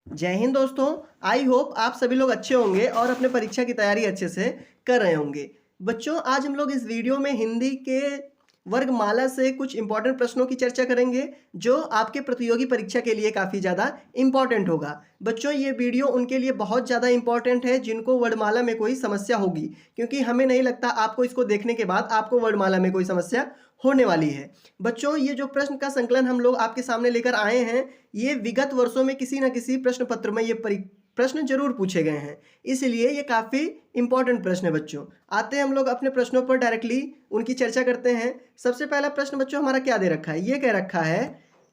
जय हिंद दोस्तों। I hope आप सभी लोग अच्छे होंगे और अपने परीक्षा की तैयारी अच्छे से कर रहे होंगे। बच्चों, आज हम लोग इस वीडियो में हिंदी के वर्गमाला से कुछ इंपॉर्टेंट प्रश्नों की चर्चा करेंगे जो आपके प्रतियोगी परीक्षा के लिए काफ़ी ज़्यादा इंपॉर्टेंट होगा। बच्चों, ये वीडियो उनके लिए बहुत ज़्यादा इंपॉर्टेंट है जिनको वर्णमाला में कोई समस्या होगी, क्योंकि हमें नहीं लगता आपको इसको देखने के बाद आपको वर्णमाला में कोई समस्या होने वाली है। बच्चों, ये जो प्रश्न का संकलन हम लोग आपके सामने लेकर आए हैं, ये विगत वर्षों में किसी न किसी प्रश्न पत्र में ये प्रश्न जरूर पूछे गए हैं, इसलिए ये काफ़ी इंपॉर्टेंट प्रश्न है। बच्चों, आते हैं हम लोग अपने प्रश्नों पर, डायरेक्टली उनकी चर्चा करते हैं। सबसे पहला प्रश्न बच्चों हमारा क्या दे रखा है? ये कह रखा है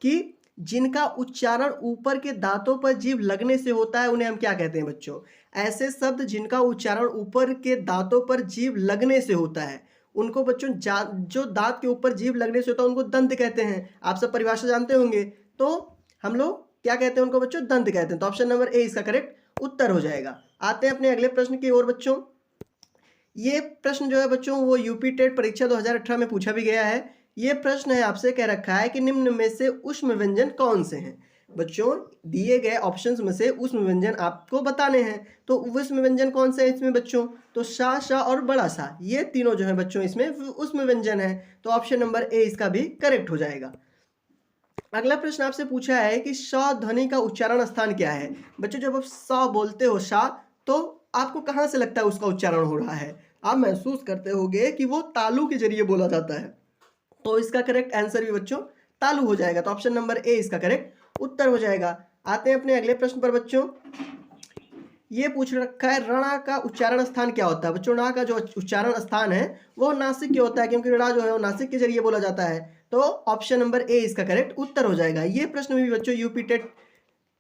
कि जिनका उच्चारण ऊपर के दांतों पर जीभ लगने से होता है उन्हें हम क्या कहते हैं? बच्चों, ऐसे शब्द जिनका उच्चारण ऊपर के दांतों पर जीभ लगने से होता है उनको बच्चों जो दांत के ऊपर जीभ लगने से होता है उनको दंत कहते हैं। आप सब परिभाषा जानते होंगे, तो हम लोग क्या कहते हैं उनको? बच्चों, दंत कहते हैं। तो ऑप्शन नंबर ए इसका करेक्ट उत्तर हो जाएगा। आते हैं अपने अगले प्रश्न की ओर। बच्चों, ये प्रश्न जो है बच्चों वो यूपी टेट परीक्षा 2018 में पूछा भी गया है। ये प्रश्न है, आपसे कह रखा है कि निम्न में से ऊष्म व्यंजन कौन से हैं? बच्चों, दिए गए ऑप्शंस में से ऊष्म व्यंजन आपको बताने हैं, तो ऊष्म व्यंजन कौन से हैं इसमें बच्चों? तो सा, श और बड़ा सा, ये तीनों जो है बच्चों इसमें ऊष्म व्यंजन है। तो ऑप्शन नंबर ए इसका भी करेक्ट हो जाएगा। अगला प्रश्न आपसे पूछा है कि श ध्वनि का उच्चारण स्थान क्या है? बच्चों, जब आप स बोलते हो शा, तो आपको कहां से लगता है उसका उच्चारण हो रहा है? आप महसूस करते होगे कि वो तालु के जरिए बोला जाता है, तो इसका करेक्ट आंसर भी बच्चों तालु हो जाएगा। तो ऑप्शन नंबर ए इसका करेक्ट उत्तर हो जाएगा। आते हैं अपने अगले प्रश्न पर। बच्चों, ये पूछ रखा है रणा का उच्चारण स्थान क्या होता है? बच्चों, णा का जो उच्चारण स्थान है वो नासिक के होता है, क्योंकि णा जो है वो नासिक के जरिए बोला जाता है। तो ऑप्शन नंबर ए इसका करेक्ट उत्तर हो जाएगा। ये प्रश्न भी बच्चों यूपी टेट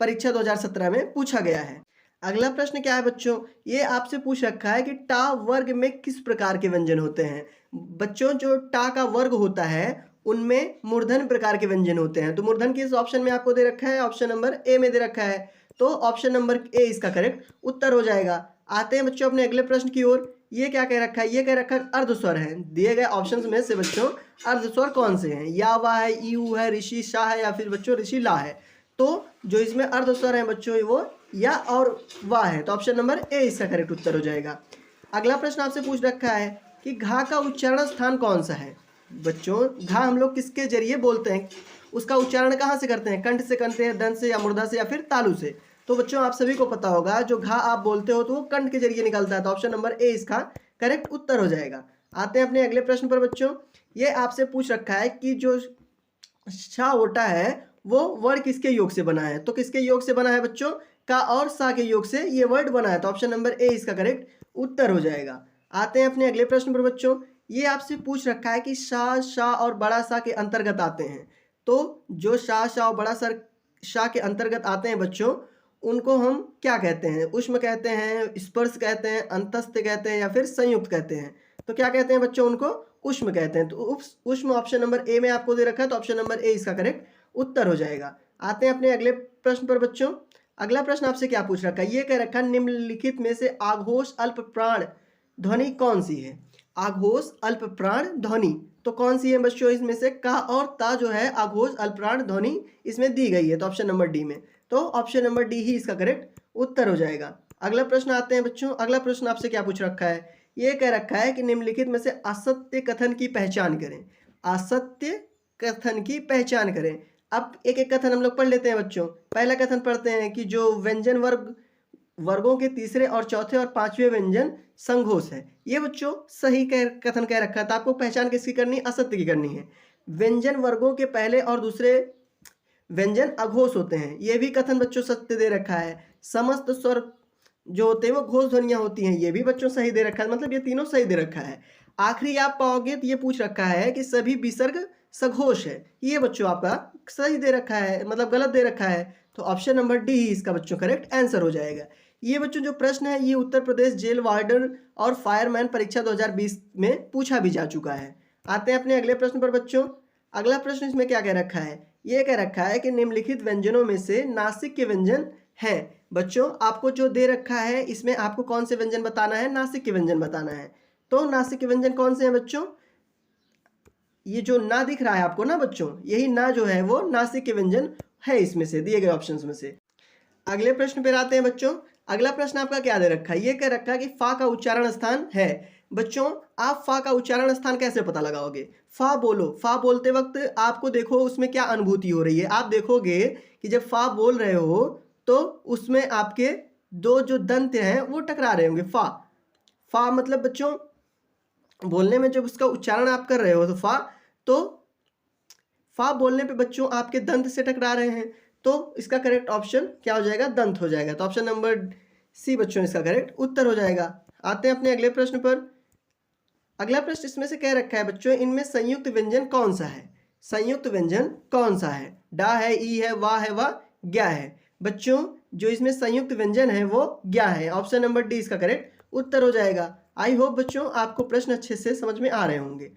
परीक्षा 2017 में पूछा गया है। अगला प्रश्न क्या है बच्चों? ये आपसे पूछ रखा है कि टा वर्ग में किस प्रकार के व्यंजन होते हैं? बच्चों, जो टा का वर्ग होता है उनमें मूर्धन प्रकार के व्यंजन होते हैं। तो मूर्धन किस ऑप्शन में आपको दे रखा है? ऑप्शन नंबर ए में दे रखा है। तो ऑप्शन नंबर ए इसका करेक्ट उत्तर हो जाएगा। आते हैं बच्चों अपने अगले प्रश्न की ओर। ये क्या कह रखा है? ये कह रखा है अर्धस्वर है। दिए गए ऑप्शंस में से बच्चों अर्धस्वर कौन से हैं? या वा है, ईऊ है, ऋषि शाह है, या फिर बच्चों ऋषि ला है। तो जो इसमें अर्धस्वर है बच्चों वो या और वा है। तो ऑप्शन नंबर ए इसका करेक्ट उत्तर हो जाएगा। अगला प्रश्न आपसे पूछ रखा है कि घा का उच्चारण स्थान कौन सा है? बच्चों, घा हम लोग किसके जरिए बोलते हैं? उसका उच्चारण कहाँ से करते हैं? कंठ से करते हैं, दंत से, या मूर्धा से, या फिर तालु से? तो बच्चों आप सभी को पता होगा जो घा आप बोलते हो तो वो कंठ के जरिए निकलता है। तो ऑप्शन नंबर ए इसका करेक्ट उत्तर हो जाएगा। आते हैं अपने अगले प्रश्न पर। बच्चों, ये आपसे पूछ रखा है कि जो शा ओटा है वो वर्ड किसके योग से बना है? तो किसके योग से बना है बच्चों? का और सा के योग से ये वर्ड बना है। तो ऑप्शन नंबर ए इसका करेक्ट उत्तर हो जाएगा। आते हैं अपने अगले प्रश्न पर। बच्चों, ये आपसे पूछ रखा है कि शाह और बड़ा सा के अंतर्गत आते हैं। तो जो शाह और बड़ा शाह के अंतर्गत आते हैं बच्चों उनको हम क्या कहते हैं? ऊष्म कहते हैं, स्पर्श कहते हैं, अंतस्थ कहते हैं, या फिर संयुक्त कहते हैं? तो क्या कहते हैं बच्चों? उनको ऊष्म कहते हैं। तो ऊष्म ऑप्शन नंबर ए में आपको दे रखा है, तो ऑप्शन नंबर ए इसका करेक्ट उत्तर हो जाएगा। आते हैं अपने अगले प्रश्न पर। बच्चों, अगला प्रश्न आपसे क्या पूछ रखा है? ये कह रखा है निम्नलिखित में से आघोष अल्प प्राण ध्वनि कौन सी है? आघोष अल्प प्राण ध्वनि तो कौन सी है बच्चों? इसमें से का और ता जो है आघोष अल्प प्राण ध्वनि इसमें दी गई है। तो ऑप्शन नंबर डी में, तो ऑप्शन नंबर डी ही इसका करेक्ट उत्तर हो जाएगा। अगला प्रश्न आते हैं बच्चों। अगला प्रश्न आपसे क्या पूछ रखा है? ये कह रखा है कि निम्नलिखित में से असत्य कथन की पहचान करें। असत्य कथन की पहचान करें। अब एक एक कथन हम लोग पढ़ लेते हैं बच्चों। पहला कथन पढ़ते हैं कि जो व्यंजन वर्गों के तीसरे और चौथे और पांचवें व्यंजन संघोष है। ये बच्चों सही कथन कह रखा है। तो आपको पहचान किसकी करनी? असत्य की करनी है। व्यंजन वर्गों के पहले और दूसरे व्यंजन अघोष होते हैं, ये भी कथन बच्चों सत्य दे रखा है। समस्त स्वर जो होते हैं वो घोष ध्वनियां होती हैं, ये भी बच्चों सही दे रखा है। मतलब ये तीनों सही दे रखा है। आखिरी आप पाओगे तो ये पूछ रखा है कि सभी विसर्ग सघोष है, ये बच्चों आपका सही दे रखा है, मतलब गलत दे रखा है। तो ऑप्शन नंबर डी ही इसका बच्चों करेक्ट आंसर हो जाएगा। ये बच्चों जो प्रश्न है ये उत्तर प्रदेश जेल वार्डन और फायरमैन परीक्षा 2020 में पूछा भी जा चुका है। आते हैं अपने अगले प्रश्न पर बच्चों। अगला प्रश्न इसमें क्या कह रखा है? ये कह रखा है कि निम्नलिखित व्यंजनों में से नासिक के व्यंजन हैं। बच्चों, आपको जो दे रखा है इसमें आपको कौन से व्यंजन बताना है? नासिक के व्यंजन बताना है। तो नासिक के व्यंजन कौन से हैं बच्चों? ये जो ना दिख रहा है आपको ना बच्चों, यही ना जो है वो नासिक के व्यंजन है इसमें से दिए गए ऑप्शंस में से। अगले प्रश्न पर आते हैं बच्चों। अगला प्रश्न आपका क्या दे रखा है, ये कह रखा है कि फा का उच्चारण स्थान है। बच्चों आप फा का उच्चारण स्थान कैसे पता लगाओगे? फा बोलो, फा बोलते वक्त आपको देखो उसमें क्या अनुभूति हो रही है। आप देखोगे कि जब फा बोल रहे हो तो उसमें आपके दो जो दंत हैं वो टकरा रहे होंगे। फा, फा मतलब बच्चों बोलने में जब उसका उच्चारण आप कर रहे हो तो फा बोलने पे बच्चों आपके दंत से टकरा रहे हैं, तो इसका करेक्ट ऑप्शन क्या हो जाएगा? दंत हो जाएगा। तो ऑप्शन नंबर सी बच्चों इसका करेक्ट उत्तर हो जाएगा। आते हैं अपने अगले प्रश्न पर। अगला प्रश्न इसमें से कह रखा है बच्चों, इनमें संयुक्त व्यंजन कौन सा है? संयुक्त व्यंजन कौन सा है? डा है, ई है, वाह है, वा ज्ञा है। बच्चों जो इसमें संयुक्त व्यंजन है वो ज्ञा है। ऑप्शन नंबर डी इसका करेक्ट उत्तर हो जाएगा। आई होप बच्चों आपको प्रश्न अच्छे से समझ में आ रहे होंगे।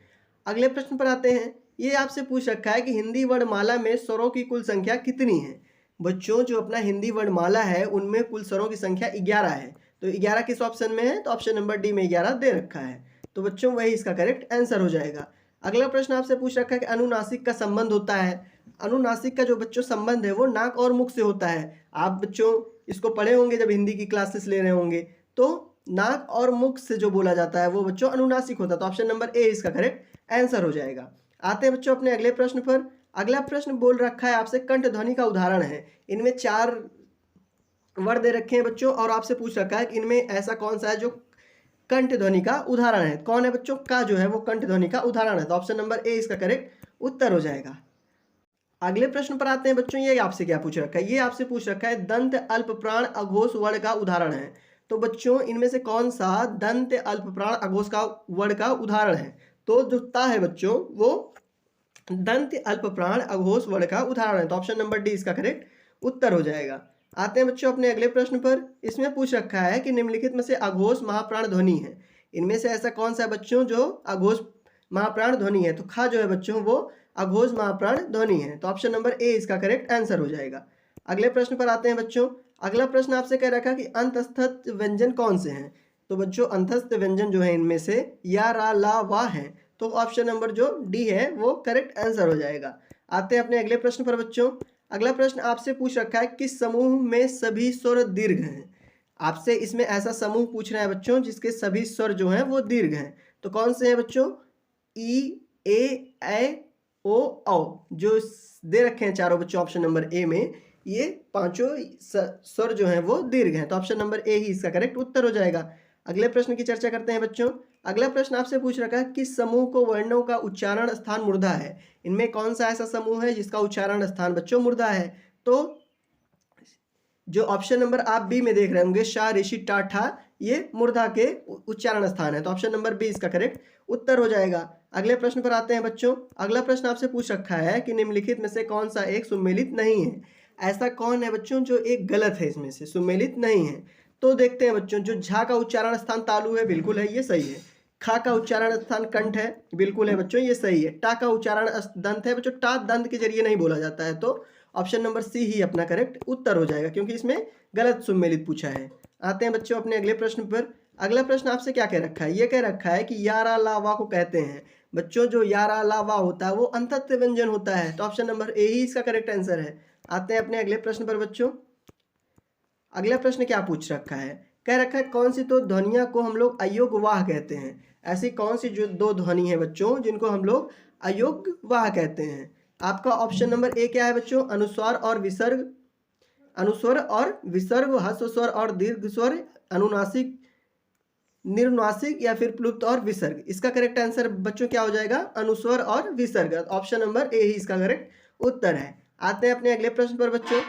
अगले प्रश्न पर आते हैं। ये आपसे पूछ रखा है कि हिंदी वर्णमाला में स्वरों की कुल संख्या कितनी है? बच्चों जो अपना हिंदी वर्णमाला है उनमें कुल स्वरों की संख्या 11 है। तो 11 किस ऑप्शन में है? तो ऑप्शन नंबर डी में 11 दे रखा है। तो बच्चों वही इसका करेक्ट आंसर हो जाएगा। अगला प्रश्न आपसे पूछ रखा है कि अनुनासिक का संबंध होता है। अनुनासिक का जो बच्चों संबंध है वो नाक और मुख से होता है। आप बच्चों इसको पढ़े होंगे जब हिंदी की क्लासेस ले रहे होंगे, तो नाक और मुख से जो बोला जाता है वो बच्चों अनुनासिक होता है। तो ऑप्शन नंबर ए इसका करेक्ट आंसर हो जाएगा। आते हैं बच्चों अपने अगले प्रश्न पर। अगला प्रश्न बोल रखा है आपसे कंठ ध्वनि का उदाहरण है। इनमें 4 वर्ड दे रखे हैं बच्चों और आपसे पूछ रखा है कि इनमें ऐसा कौन सा है जो कंठ ध्वनि का उदाहरण है। कौन है बच्चों? का जो है वो कंठ ध्वनि का उदाहरण है। तो ऑप्शन नंबर ए इसका करेक्ट उत्तर हो जाएगा। अगले प्रश्न पर आते हैं बच्चों। ये आपसे क्या पूछ रखा है? ये आपसे पूछ रखा है दंत अल्प प्राण अघोष वर्ण का उदाहरण है। तो बच्चों इनमें से कौन सा दंत अल्प प्राण अघोष का वर्ण का उदाहरण है? तो जो ता है बच्चों वो दंत अल्प प्राण अघोष वर्ण का उदाहरण है। तो ऑप्शन नंबर डी इसका करेक्ट उत्तर हो जाएगा। आते हैं बच्चों अपने अगले प्रश्न पर। इसमें पूछ रखा है कि निम्नलिखित में से अघोष महाप्राण ध्वनि है। इनमें से ऐसा कौन सा है बच्चों जो अघोष महाप्राण ध्वनि है? तो खा जो है बच्चों वो अघोष महाप्राण ध्वनि है। तो ऑप्शन नंबर ए इसका करेक्ट आंसर हो जाएगा। अगले प्रश्न पर आते हैं बच्चों। अगला प्रश्न आपसे कह रखा कि अंतस्थ व्यंजन कौन से हैं? तो बच्चों अंतस्थ व्यंजन जो है इनमें से या, रा, ला, वा है। तो ऑप्शन नंबर जो डी है वो करेक्ट आंसर हो जाएगा। आते हैं अपने अगले प्रश्न पर बच्चों। अगला प्रश्न आपसे पूछ रखा है किस समूह में सभी स्वर दीर्घ हैं? आपसे इसमें ऐसा समूह पूछ रहा है बच्चों जिसके सभी स्वर जो हैं वो दीर्घ हैं। तो कौन से हैं बच्चों? ई, ए, ओ, औ जो दे रखे हैं चारों बच्चों ऑप्शन नंबर ए में, ये पांचों स्वर जो हैं वो दीर्घ हैं। तो ऑप्शन नंबर ए ही इसका करेक्ट उत्तर हो जाएगा। अगले प्रश्न की चर्चा करते हैं बच्चों। अगला प्रश्न आपसे पूछ रखा है किस समूह को वर्णों का उच्चारण स्थान मूर्धा है? इनमें कौन सा ऐसा समूह है जिसका उच्चारण स्थान बच्चों मूर्धा है? तो जो ऑप्शन नंबर आप बी में देख रहे होंगे शा, ऋषि, टा, ठा, ये मूर्धा के उच्चारण स्थान है। तो ऑप्शन नंबर बी इसका करेक्ट उत्तर हो जाएगा। अगले प्रश्न पर आते हैं बच्चों। अगला प्रश्न आपसे पूछ रखा है कि निम्नलिखित में से कौन सा एक सुमेलित नहीं है? ऐसा कौन है बच्चों जो एक गलत है इसमें से, सुमेलित नहीं है? तो देखते हैं बच्चों। जो झा का उच्चारण स्थान तालु है, बिल्कुल है, ये सही है। खा का उच्चारण स्थान कंठ है, बिल्कुल है बच्चों, ये सही है। टा का उच्चारण दंत है बच्चों, टा दंत के जरिए नहीं बोला जाता है। तो ऑप्शन नंबर सी ही अपना करेक्ट उत्तर हो जाएगा क्योंकि इसमें गलत सुमेलित पूछा है। आते हैं बच्चों अपने अगले प्रश्न पर। अगला प्रश्न आपसे क्या कह रखा है? ये कह रखा है कि यारा लावा को कहते हैं। बच्चों जो यारा लावा होता है वो अंतस्थ व्यंजन होता है। तो ऑप्शन नंबर ए ही इसका करेक्ट आंसर है। आते हैं अपने अगले प्रश्न पर बच्चों। अगला प्रश्न क्या पूछ रखा है? कह रखा है कौन सी दो ध्वनियां को हम लोग अयोग्य वाह कहते हैं? ऐसी कौन सी जो दो ध्वनि है बच्चों जिनको हम लोग अयोग्य वाह कहते हैं? आपका ऑप्शन नंबर ए क्या है बच्चों? अनुस्वार और विसर्ग, अनुस्वर और विसर्ग, ह्रस्व स्वर और दीर्घ स्वर, अनुनासिक, निर्नुनासिक या फिर प्लुप्त और विसर्ग। इसका करेक्ट आंसर बच्चों क्या हो जाएगा? अनुस्वर और विसर्ग। ऑप्शन नंबर ए ही इसका करेक्ट उत्तर है। आते हैं अपने अगले प्रश्न पर बच्चों।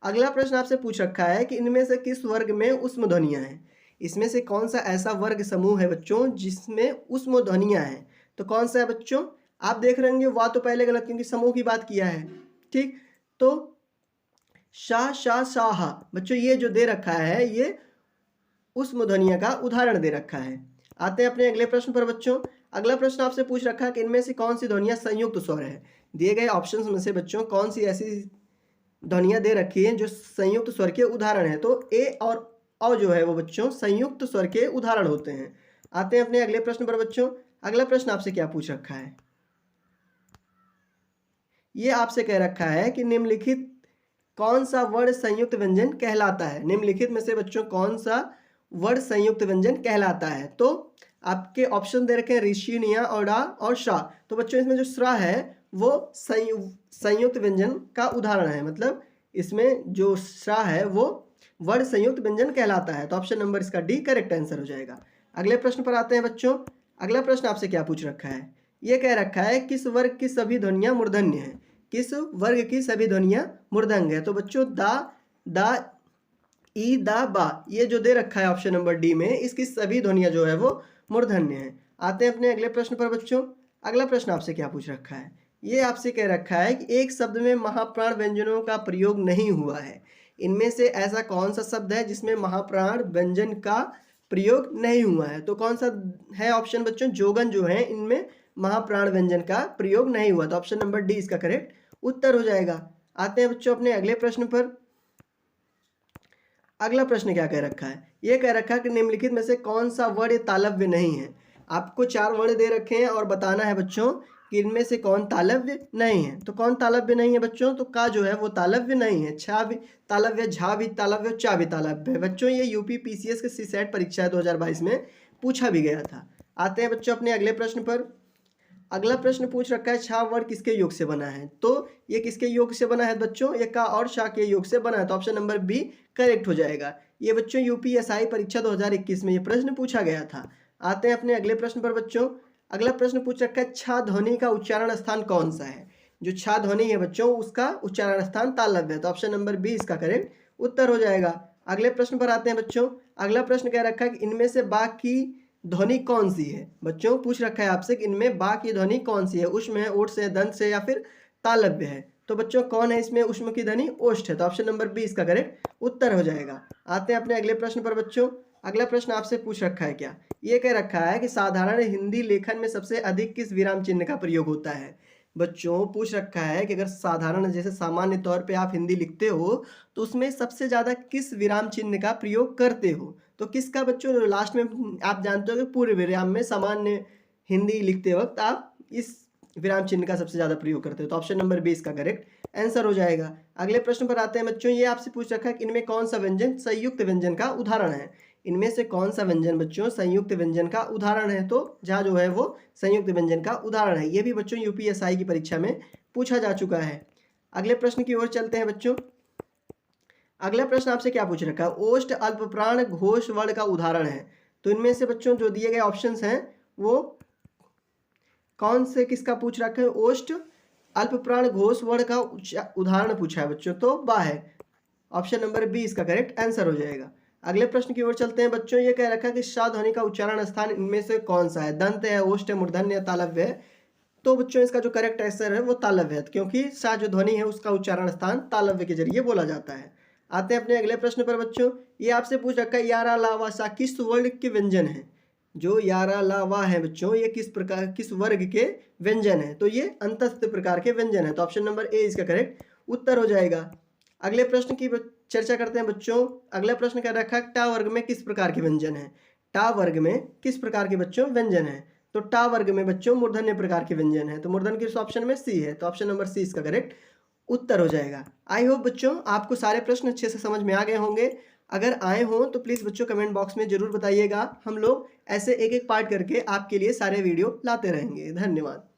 अगला प्रश्न आपसे पूछ रखा है कि इनमें से किस वर्ग में उष्म ध्वनियां हैं? इसमें से कौन सा ऐसा वर्ग समूह है बच्चों जिसमें उष्म ध्वनियां हैं? तो कौन सा है बच्चों? आप देख रहे होंगे वाह तो पहले गलत क्योंकि समूह की बात किया है, ठीक। तो शा, शा, शाह बच्चों ये जो दे रखा है ये उष्म ध्वनियां का उदाहरण दे रखा है। आते हैं अपने अगले प्रश्न पर बच्चों। अगला प्रश्न आपसे पूछ रखा है कि इनमें से कौन सी ध्वनियां संयुक्त स्वर है? दिए गए ऑप्शंस में से बच्चों कौन सी ऐसी ध्वनियां दे रखी हैं जो संयुक्त स्वर के उदाहरण है? तो ए और औ जो है वो बच्चों संयुक्त स्वर के उदाहरण होते हैं। आते हैं अपने अगले प्रश्न पर बच्चों। अगला प्रश्न आपसे क्या पूछ रखा है? ये आपसे कह रखा है कि निम्नलिखित कौन सा वर्ण संयुक्त व्यंजन कहलाता है? निम्नलिखित में से बच्चों कौन सा वर्ण संयुक्त व्यंजन कहलाता है? तो आपके ऑप्शन दे रखे हैं ऋषि, निया, और डा और शा। तो बच्चों इसमें जो श्रा है वो संयुक्त व्यंजन का उदाहरण है, मतलब इसमें जो श्रा है वो वर्ण संयुक्त व्यंजन कहलाता है। तो ऑप्शन नंबर इसका डी करेक्ट आंसर हो जाएगा। अगले प्रश्न पर आते हैं बच्चों। अगला प्रश्न आपसे क्या पूछ रखा है? ये कह रखा है किस वर्ग की सभी ध्वनियां मूर्धन्य हैं? किस वर्ग की सभी ध्वनियां मूर्धन्य है? तो बच्चों दा, ई, दा, बा, ये जो दे रखा है ऑप्शन नंबर डी में, इसकी सभी ध्वनियां जो है वो मूर्धन्य है। आते हैं अपने अगले प्रश्न पर बच्चों। अगला प्रश्न आपसे क्या पूछ रखा है? ये आपसे कह रखा है कि एक शब्द में महाप्राण व्यंजनों का प्रयोग नहीं हुआ है। इनमें से ऐसा कौन सा शब्द है जिसमें महाप्राण व्यंजन का प्रयोग नहीं हुआ है? तो कौन सा है ऑप्शन बच्चों? जोगन जो है इनमें महाप्राण व्यंजन का प्रयोग नहीं हुआ। तो ऑप्शन नंबर डी इसका करेक्ट उत्तर हो जाएगा। आते हैं बच्चों अपने अगले प्रश्न पर। अगला प्रश्न क्या कह रखा है? ये कह रखा है कि निम्नलिखित में से कौन सा वर्ण तालव्य नहीं है? आपको 4 वर्ण दे रखे हैं और बताना है बच्चों कि इनमें से कौन तालव्य नहीं है। तो कौन तालव्य नहीं है बच्चों? तो का जो है वो तालव्य नहीं है। छा भी तालव्य, झा भी तालव्य, चा भी तालव्य है। बच्चों ये यूपी पीसीएस के सीसेट परीक्षा 2022 में पूछा भी गया था। आते हैं बच्चों अपने अगले प्रश्न पर। अगला प्रश्न पूछ रखा है छा वर्ण किसके योग से बना है? तो ये किसके योग से बना है बच्चों? ये का और शा के योग से बना है। तो ऑप्शन नंबर बी करेक्ट हो जाएगा। ये बच्चों यूपीएसआई परीक्षा 2021 में ये प्रश्न पूछा गया था। आते हैं अपने अगले प्रश्न पर बच्चों। अगला प्रश्न पूछ रखा है छा ध्वनि का उच्चारण स्थान कौन सा है? जो छा ध्वनि है बच्चों उसका उच्चारण स्थान तालव्य है। तो ऑप्शन नंबर बी इसका करेक्ट उत्तर हो जाएगा। अगले प्रश्न पर आते हैं बच्चों। अगला प्रश्न कह रखा है कि इनमें से बा की ध्वनि कौन सी है? बच्चों पूछ रखा है आपसे कि इनमें बा की ध्वनि कौन सी है? उष्म है, ओष्ठ से, दंत से, या फिर तालव्य है? तो बच्चों कौन है इसमें उष्म की ध्वनि? ओष्ठ है। तो ऑप्शन नंबर बी इसका करेक्ट उत्तर हो जाएगा। आते हैं अपने अगले प्रश्न पर बच्चों। अगला प्रश्न आपसे पूछ रखा है क्या? ये कह रखा है कि साधारण हिंदी लेखन में सबसे अधिक किस विराम चिन्ह का प्रयोग होता है? बच्चों पूछ रखा है कि अगर साधारण जैसे सामान्य तौर पे आप हिंदी लिखते हो तो उसमें सबसे ज़्यादा किस विराम चिन्ह का प्रयोग करते हो? तो किसका बच्चों? लास्ट में आप जानते हो कि पूर्ण विराम में सामान्य हिंदी लिखते वक्त आप इस विराम चिन्ह का सबसे ज़्यादा प्रयोग करते हो। तो ऑप्शन नंबर बी इसका करेक्ट आंसर हो जाएगा। अगले प्रश्न पर आते हैं बच्चों। ये आपसे पूछ रखा है कि इनमें कौन सा व्यंजन संयुक्त व्यंजन का उदाहरण है? इनमें से कौन सा व्यंजन बच्चों संयुक्त व्यंजन का उदाहरण है? तो जहाँ जो है वो संयुक्त व्यंजन का उदाहरण है। ये भी बच्चों यूपीएसआई की परीक्षा में पूछा जा चुका है। अगले प्रश्न की ओर चलते हैं बच्चों। अगला प्रश्न आपसे क्या पूछ रखा है? ओष्ठ अल्पप्राण घोष वर्ण का उदाहरण है। तो इनमें से बच्चों जो दिए गए ऑप्शंस हैं वो कौन से किसका पूछ रखा है? ओष्ठ अल्पप्राण घोष वर्ण का उदाहरण पूछा है बच्चों, तो बा है। ऑप्शन नंबर बी इसका करेक्ट आंसर हो जाएगा। अगले प्रश्न की ओर चलते हैं बच्चों। ये कह रखा है कि शा ध्वनि का उच्चारण स्थान इनमें से कौन सा है? दंत है, ओष्ठ है, मूर्धन्य है, तालव्य है? तो बच्चों इसका जो करेक्ट आंसर है वो तालव्य है, क्योंकि शा जो ध्वनि है उसका उच्चारण स्थान तालव्य के जरिए बोला जाता है। आते हैं अपने अगले प्रश्न पर बच्चों। ये आपसे पूछ रखा है यारा लावा सा किस वर्ण के व्यंजन है? जो यारा लावा है बच्चों ये किस वर्ग के व्यंजन है? तो ये अंतस्थ प्रकार के व्यंजन है। तो ऑप्शन नंबर ए इसका करेक्ट उत्तर हो जाएगा। अगले प्रश्न की चर्चा करते हैं बच्चों। अगला प्रश्न कह रखा है टा वर्ग में किस प्रकार के व्यंजन है? टा वर्ग में किस प्रकार के बच्चों व्यंजन है? तो टा वर्ग में बच्चों मूर्धन्य प्रकार के व्यंजन है। तो मूर्धन्य किस ऑप्शन में? सी है। तो ऑप्शन नंबर सी इसका करेक्ट उत्तर हो जाएगा। आई होप बच्चों आपको सारे प्रश्न अच्छे से समझ में आ गए होंगे। अगर आए हों तो प्लीज़ बच्चों कमेंट बॉक्स में ज़रूर बताइएगा। हम लोग ऐसे एक एक पार्ट करके आपके लिए सारे वीडियो लाते रहेंगे। धन्यवाद।